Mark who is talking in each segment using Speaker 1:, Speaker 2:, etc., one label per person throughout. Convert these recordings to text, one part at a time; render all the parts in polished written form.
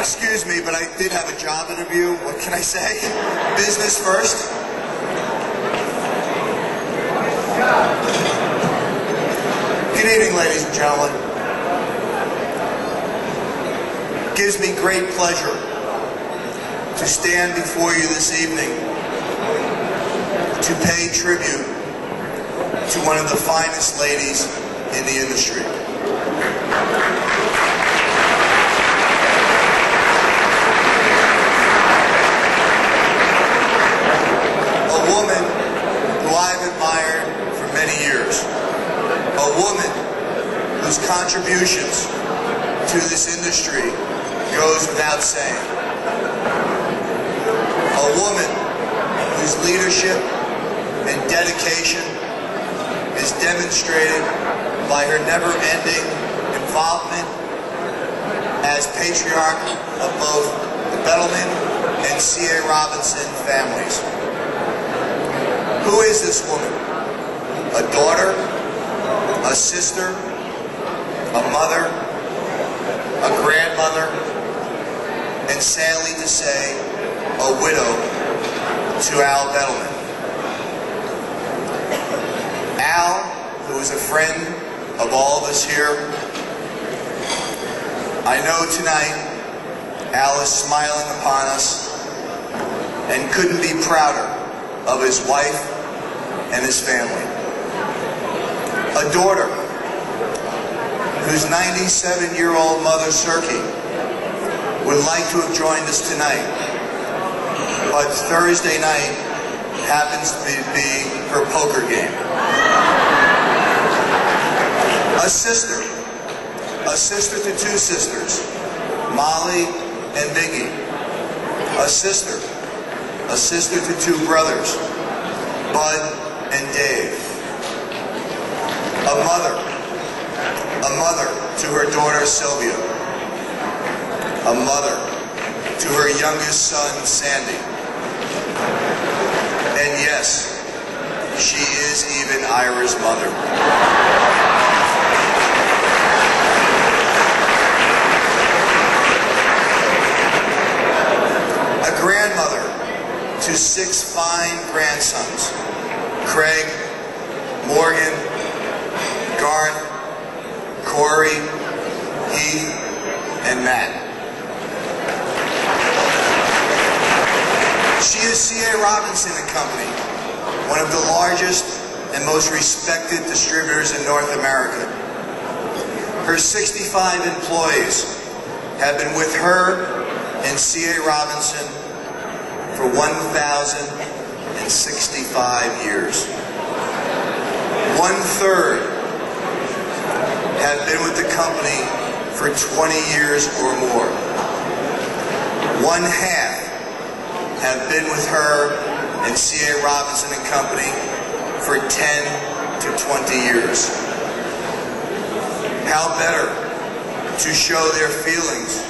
Speaker 1: Excuse me, but I did have a job interview. What can I say? Business first. Good evening, ladies and gentlemen. It gives me great pleasure to stand before you this evening to pay tribute to one of the finest ladies in the industry. A woman who I've admired for many years. A woman whose contributions to this industry goes without saying. A woman whose leadership and dedication is demonstrated by her never-ending involvement as patriarch of both the Bettelman and C.A. Robinson families. Who is this woman? A daughter, a sister, a mother, a grandmother, and sadly to say, a widow to Al Bettelman. Al, who is a friend of all of us here, I know tonight Al is smiling upon us and couldn't be prouder of his wife and his family. A daughter whose 97-year-old mother, Serki, would like to have joined us tonight, but Thursday night happens to be her poker game. A sister to two sisters, Molly and Biggie. A sister to two brothers, Bud and Dave. A mother to her daughter Sylvia. A mother to her youngest son Sandy. And yes, she is even Ira's mother. A grandmother to 6 fine grandsons, Craig, Morgan, Garth, Corey, Heath, and Matt. She is C.A. Robinson and Company, one of the largest and most respected distributors in North America. Her 65 employees have been with her and C.A. Robinson for 1,065 years. 1/3 have been with the company for 20 years or more. 1/2 have been with her and C.A. Robinson and Company for 10 to 20 years. How better to show their feelings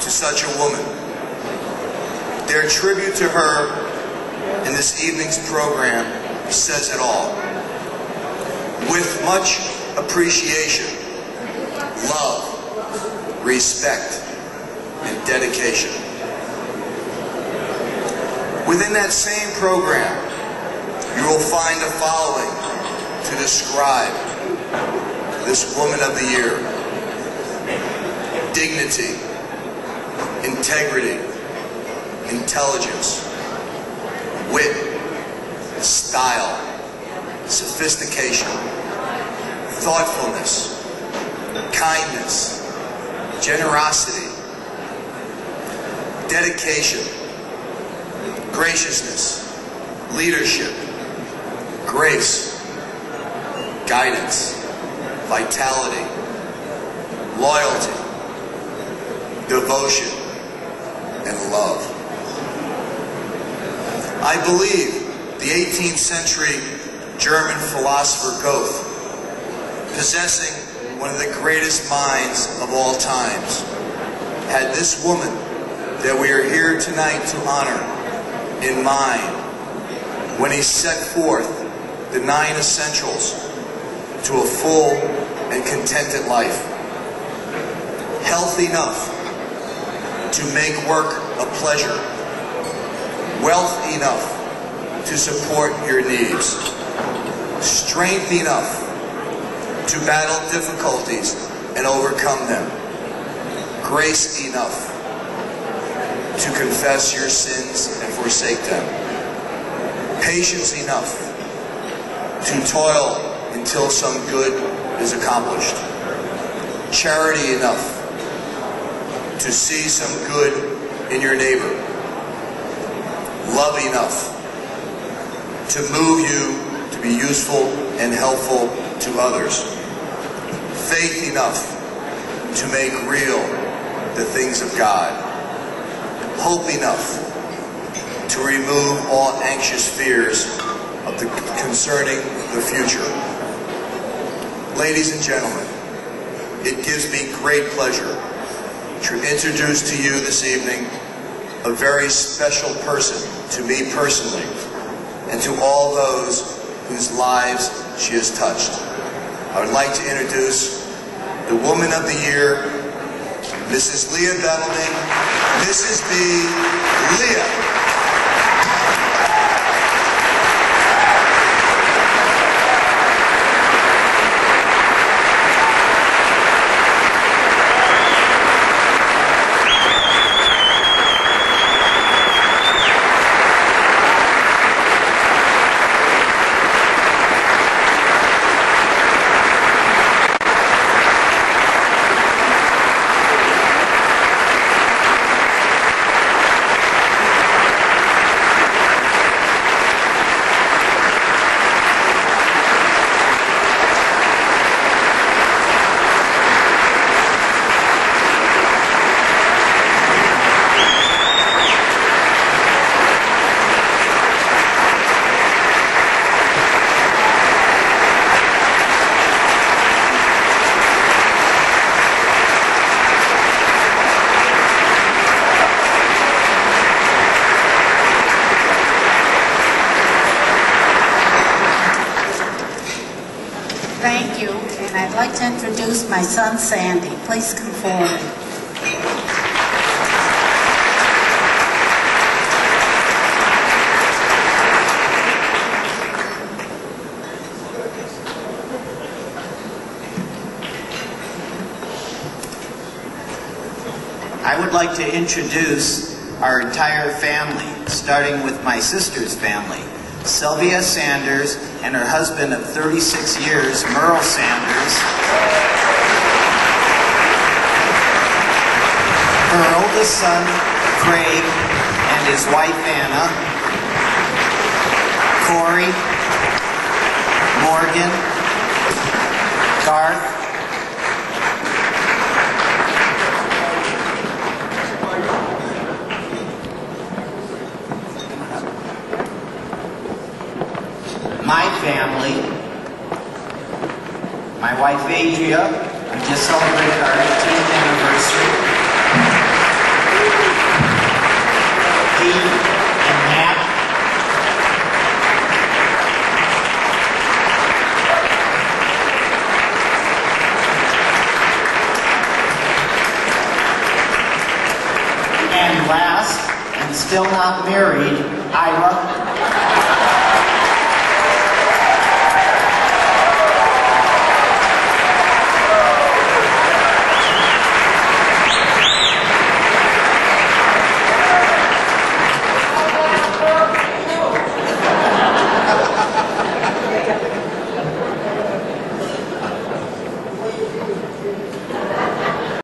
Speaker 1: to such a woman? Their tribute to her in this evening's program says it all. With much appreciation, love, respect, and dedication. Within that same program, you will find the following to describe this woman of the year. Dignity, integrity, intelligence, wit, style, sophistication, thoughtfulness, kindness, generosity, dedication, graciousness, leadership, grace, guidance, vitality, loyalty, devotion, and love. I believe the 18th century German philosopher Goethe, possessing one of the greatest minds of all times, had this woman that we are here tonight to honor in mind when he set forth the 9 essentials to a full and contented life. Health enough, to make work a pleasure, wealth enough to support your needs, strength enough to battle difficulties and overcome them, grace enough to confess your sins and forsake them, patience enough to toil until some good is accomplished, charity enough to see some good in your neighbor, love enough to move you to be useful and helpful to others, faith enough to make real the things of God, hope enough to remove all anxious fears concerning the future. Ladies and gentlemen, it gives me great pleasure to introduce to you this evening a very special person to me personally and to all those whose lives she has touched. I would like to introduce the Woman of the Year, Mrs. Leah Bettelman, Mrs. B. Leah.
Speaker 2: Thank you, and I'd like to introduce my son, Sandy. Please come forward.
Speaker 3: I would like to introduce our entire family, starting with my sister's family. Sylvia Sanders and her husband of 36 years, Merle Sanders. Her oldest son, Craig, and his wife, Anna. Corey, Morgan, Garth, my family, my wife Adria, we just celebrated our 18th anniversary. Pete and Matt. And last, and still not married, Ira.